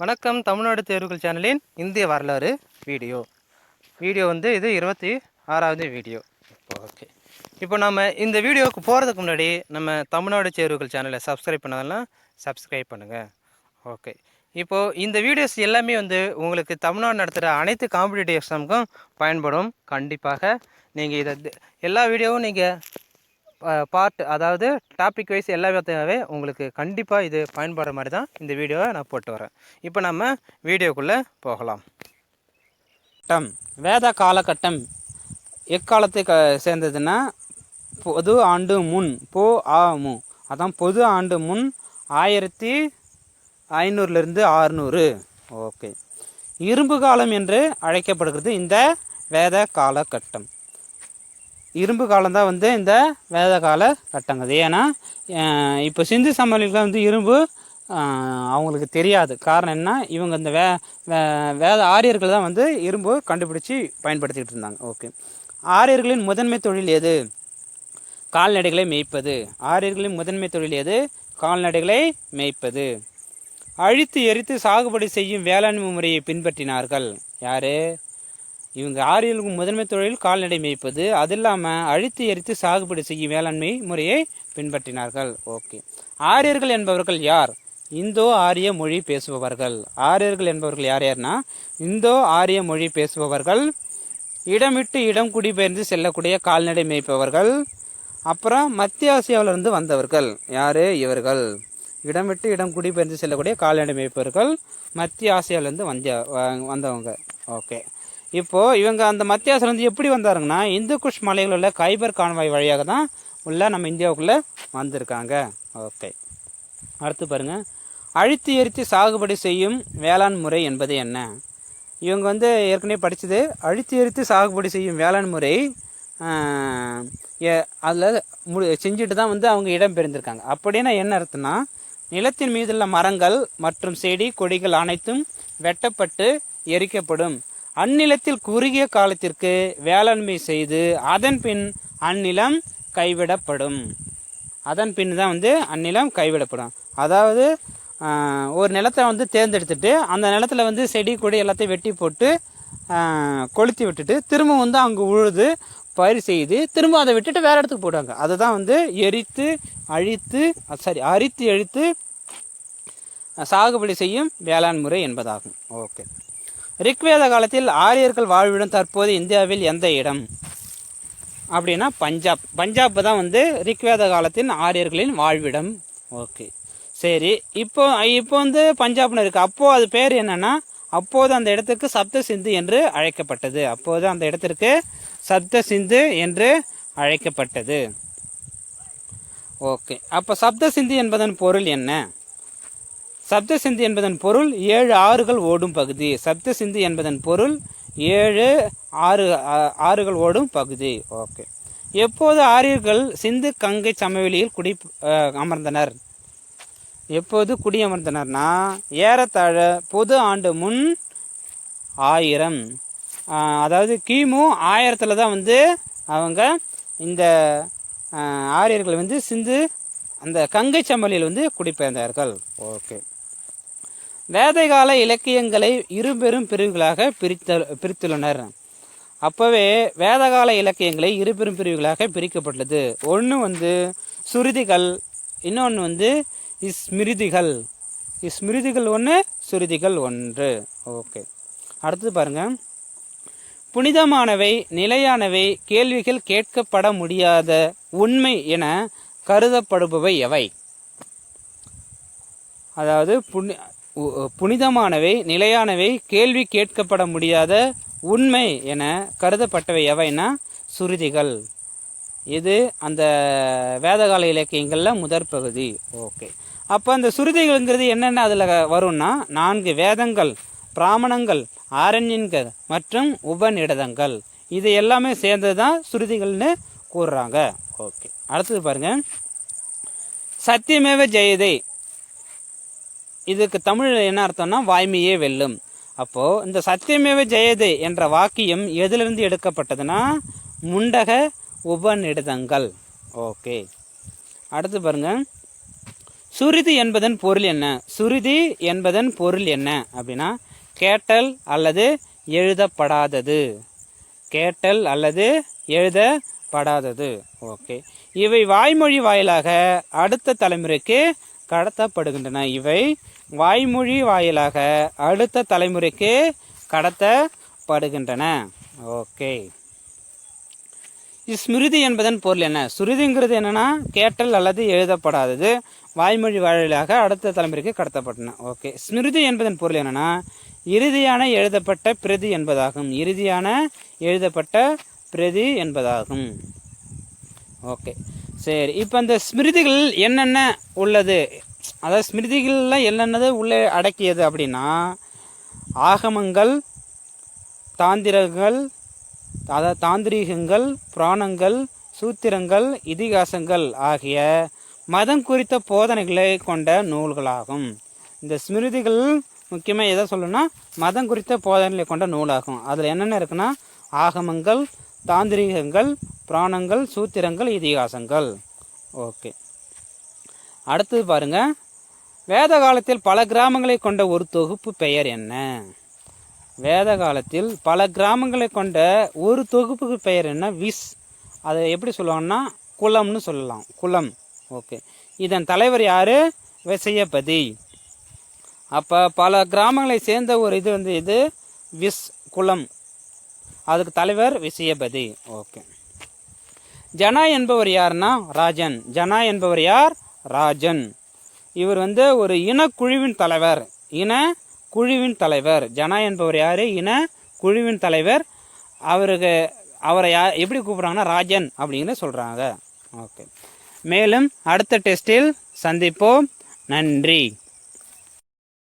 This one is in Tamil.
வணக்கம். தமிழ்நாடு தேர்வுகள் சேனலின் இந்திய வரலாறு வீடியோ வந்து இது 26வது வீடியோ. ஓகே, இப்போ நம்ம இந்த வீடியோவுக்கு போகிறதுக்கு முன்னாடி நம்ம தமிழ்நாடு தேர்வுகள் சேனலை சப்ஸ்கிரைப் பண்ணதெல்லாம் சப்ஸ்கிரைப் பண்ணுங்கள். ஓகே, இப்போது இந்த வீடியோஸ் எல்லாமே வந்து உங்களுக்கு தமிழ்நாடு நடத்துகிற அனைத்து காம்படிட்டிவ் எக்ஸாமுக்கும் பயன்படும். கண்டிப்பாக நீங்கள் இதை எல்லா வீடியோவும் நீங்கள் பார்ட், அதாவது டாபிக் வைஸ் எல்லாமே உங்களுக்கு கண்டிப்பாக இது பயன்படுற மாதிரி தான் இந்த வீடியோவை நான் போட்டு வரேன். இப்போ நம்ம வீடியோக்குள்ளே போகலாம். வேத காலகட்டம் எக்காலத்தை சேர்ந்ததுன்னா பொது ஆண்டு முன் மு, அதான் பொது ஆண்டு முன் 1500லேருந்து 600. ஓகே, இரும்பு காலம் என்று அழைக்கப்படுகிறது இந்த வேத காலகட்டம். இரும்பு காலம்தான் வந்து இந்த வேத கால கட்டங்கிறது. ஏன்னா இப்போ சிந்து சமவெளியில் வந்து இரும்பு அவங்களுக்கு தெரியாது. காரணம் என்ன, இவங்க இந்த வேத ஆரியர்கள் தான் வந்து இரும்பு கண்டுபிடிச்சி பயன்படுத்திக்கிட்டு இருந்தாங்க. ஓகே, ஆரியர்களின் முதன்மை தொழில் எது? கால்நடைகளை மேய்ப்பது. ஆரியர்களின் முதன்மை தொழில் எது? கால்நடைகளை மேய்ப்பது. அழித்து எரித்து சாகுபடி செய்யும் வேளாண்மை முறையை பின்பற்றினார்கள் யாரு? இவங்க ஆரியர்களுக்கு முதன்மை தொழில் கால்நடை மேய்ப்பது. அது இல்லாமல் அழித்து எரித்து சாகுபடி செய்யும் வேளாண்மை முறையை பின்பற்றினார்கள். ஓகே, ஆரியர்கள் என்பவர்கள் யார்? இந்தோ ஆரிய மொழி பேசுபவர்கள். ஆரியர்கள் என்பவர்கள் யார் யார்னா இந்தோ ஆரிய மொழி பேசுபவர்கள், இடமிட்டு இடம் குடிபெயர்ந்து செல்லக்கூடிய கால்நடை மேய்ப்பவர்கள். அப்புறம் மத்திய ஆசியாவிலிருந்து வந்தவர்கள் யார்? இவர்கள் இடமிட்டு இடம் குடிபெயர்ந்து செல்லக்கூடிய கால்நடை மேய்ப்பவர்கள், மத்திய ஆசியாவிலேருந்து வந்தவங்க. ஓகே, இப்போது இவங்க அந்த மத்திய ஆசியாவிலேருந்து எப்படி வந்தாருங்கன்னா இந்து குஷ் மலைகளில் உள்ள கைபர் கான்வாய் வழியாக தான் உள்ள நம்ம இந்தியாவுக்குள்ளே வந்திருக்காங்க. ஓகே, அடுத்து பாருங்கள், அழித்து எரித்து சாகுபடி செய்யும் வேளாண் முறை என்பது என்ன? இவங்க வந்து ஏற்கனவே படித்தது அழித்து எரித்து சாகுபடி செய்யும் வேளாண் முறை. அதில் செஞ்சுட்டு தான் வந்து அவங்க இடம் பெயர்ந்திருக்காங்க. அப்படின்னா என்ன அர்த்தம்னா, நிலத்தின் மீதுள்ள மரங்கள் மற்றும் செடி கொடிகள் அனைத்தும் வெட்டப்பட்டு எரிக்கப்படும். அந்நிலத்தில் குறுகிய காலத்திற்கு வேளாண்மை செய்து அதன் பின் அந்நிலம் கைவிடப்படும். அதன் பின் தான் வந்து அந்நிலம் கைவிடப்படும். அதாவது ஒரு நிலத்தை வந்து தேர்ந்தெடுத்துட்டு அந்த நிலத்தில் வந்து செடி கொடி எல்லாத்தையும் வெட்டி போட்டு கொளுத்தி விட்டுட்டு திரும்ப வந்து அங்கே உழுது பயிர் செய்து திரும்ப அதை விட்டுட்டு வேறு இடத்துக்கு போடுவாங்க. அதுதான் வந்து அரித்து எழித்து சாகுபடி செய்யும் வேளாண் முறை என்பதாகும். ஓகே, ரிக்வேத காலத்தில் ஆரியர்கள் வாழ்விடம் தற்போது இந்தியாவில் எந்த இடம் அப்படின்னா பஞ்சாப் தான் வந்து ரிக்வேத காலத்தின் ஆரியர்களின் வாழ்விடம். ஓகே, சரி, இப்போ வந்து பஞ்சாப்னு இருக்குது. அப்போது அது பேர் என்னென்னா, அப்போது அந்த இடத்துக்கு சப்த சிந்து என்று அழைக்கப்பட்டது. அப்போது அந்த இடத்திற்கு சப்த சிந்து என்று அழைக்கப்பட்டது. ஓகே, அப்போ சப்த சிந்து என்பதன் பொருள் என்ன? சப்த சிந்து என்பதன் பொருள் 7 ஆறுகள் ஓடும் பகுதி. சப்த சிந்து என்பதன் பொருள் 7 ஆறுகள் ஓடும் பகுதி. ஓகே, எப்போது ஆரியர்கள் சிந்து கங்கை சமவெளியில் அமர்ந்தனர்? எப்போது குடியமர்ந்தனர்னா ஏறத்தாழ பொது ஆண்டு முன் 1000, அதாவது கிமு 1000 தான் வந்து அவங்க இந்த ஆரியர்கள் வந்து சிந்து அந்த கங்கை சமவெளியில் வந்து குடிபெயர்ந்தார்கள். ஓகே, வேதகால இலக்கியங்களை இருபெரும் பிரிவுகளாக பிரித்துள்ளனர். அப்போவே வேதகால இலக்கியங்களை இருபெரும் பிரிவுகளாக பிரிக்கப்பட்டது. ஒன்று வந்து சுருதிகள், இன்னொன்று வந்து ஸ்மிருதிகள் ஒன்று, சுருதிகள் ஒன்று. ஓகே, அடுத்தது பாருங்கள், புனிதமானவை, நிலையானவை, கேள்விகள் கேட்கப்பட முடியாத உண்மை என கருதப்படுபவை எவை? அதாவது புனிதமானவை, நிலையானவை, கேள்வி கேட்கப்பட முடியாத உண்மை என கருதப்பட்டவை எவைன்னா சுருதிகள். இது அந்த வேதகால இலக்கியங்களில் முதற் பகுதி. ஓகே, அப்போ அந்த சுருதிகள்ங்கிறது என்னென்ன அதில் வரும்னா 4 வேதங்கள், பிராமணங்கள், ஆரண்யங்கள் மற்றும் உபநிடதங்கள். இது எல்லாமே சேர்ந்தது தான் சுருதிகள்னு கூறுறாங்க. ஓகே, அடுத்தது பாருங்கள், சத்தியமேவ ஜெயதே. இதுக்கு தமிழ் என்ன அர்த்தம்னா வாய்மையே வெல்லும். அப்போது இந்த சத்தியமேவ ஜெயதே என்ற வாக்கியம் எதிலிருந்து எடுக்கப்பட்டதுன்னா முண்டக உபநிடதங்கள். ஓகே, அடுத்து பாருங்கள், சுருதி என்பதன் பொருள் என்ன? சுருதி என்பதன் பொருள் என்ன அப்படின்னா கேட்டல் அல்லது எழுதப்படாதது. கேட்டல் அல்லது எழுதப்படாதது. ஓகே. இவை வாய்மொழி வாயிலாக அடுத்த தலைமுறைக்கு கடத்தப்படுகின்றன. இவை வாய்மொழி வாயிலாக அடுத்த தலைமுறைக்கு கடத்தப்படுகின்றன. ஓகே. ஸ்மிருதி என்பதன் பொருள் என்ன? சுருதிங்கிறது என்னன்னா கேட்டல் அல்லது எழுதப்படாதது, வாய்மொழி வாயிலாக அடுத்த தலைமுறைக்கு கடத்தப்பட்டன. ஓகே. ஸ்மிருதி என்பதன் பொருள் என்னன்னா இறுதியான எழுதப்பட்ட பிரதி என்பதாகும். இறுதியான எழுதப்பட்ட பிரதி என்பதாகும். ஓகே. சரி, இப்போ அந்த ஸ்மிருதிகள் என்னென்ன உள்ளது, அதாவது ஸ்மிருதிகள்லாம் என்னென்னது உள்ளே அடக்கியது அப்படின்னா ஆகமங்கள், தாந்திரங்கள், அதாவது தாந்திரீகங்கள், புராணங்கள், சூத்திரங்கள், இதிகாசங்கள் ஆகிய மதம் குறித்த போதனைகளை கொண்ட நூல்களாகும். இந்த ஸ்மிருதிகள் முக்கியமாக எதை சொல்லணும்னா மதம் குறித்த போதனைகளை கொண்ட நூலாகும். அதில் என்னென்ன இருக்குன்னா ஆகமங்கள், தாந்திரீகங்கள், புராணங்கள், சூத்திரங்கள், இதிகாசங்கள். ஓகே. அடுத்தது பாருங்க, வேத காலத்தில் பல கிராமங்களை கொண்ட ஒரு தொகுப்பு பெயர் என்ன? வேத காலத்தில் பல கிராமங்களை கொண்ட ஒரு தொகுப்புக்கு பெயர் என்ன? விஸ். அதை எப்படி சொல்லுவாங்கன்னா குலம்னு சொல்லலாம். குலம். ஓகே. இதன் தலைவர் யாரு? விசயபதி. அப்போ பல கிராமங்களை சேர்ந்த ஒரு இது விஸ் குலம். அதுக்கு தலைவர் விசயபதி. ஓகே. ஜனா என்பவர் யாருன்னா ராஜன். ஜனா என்பவர் யார்? ராஜன். இவர் ஒரு இனக்குழுவின் தலைவர். குழுவின் தலைவர். ஜனா என்பவர் யாரு? இன குழுவின் தலைவர். அவரை எப்படி கூப்பிடுறாங்கன்னா ராஜன் அப்படின்னு சொல்றாங்க. ஓகே. மேலும் அடுத்த டெஸ்டில் சந்திப்போம். நன்றி.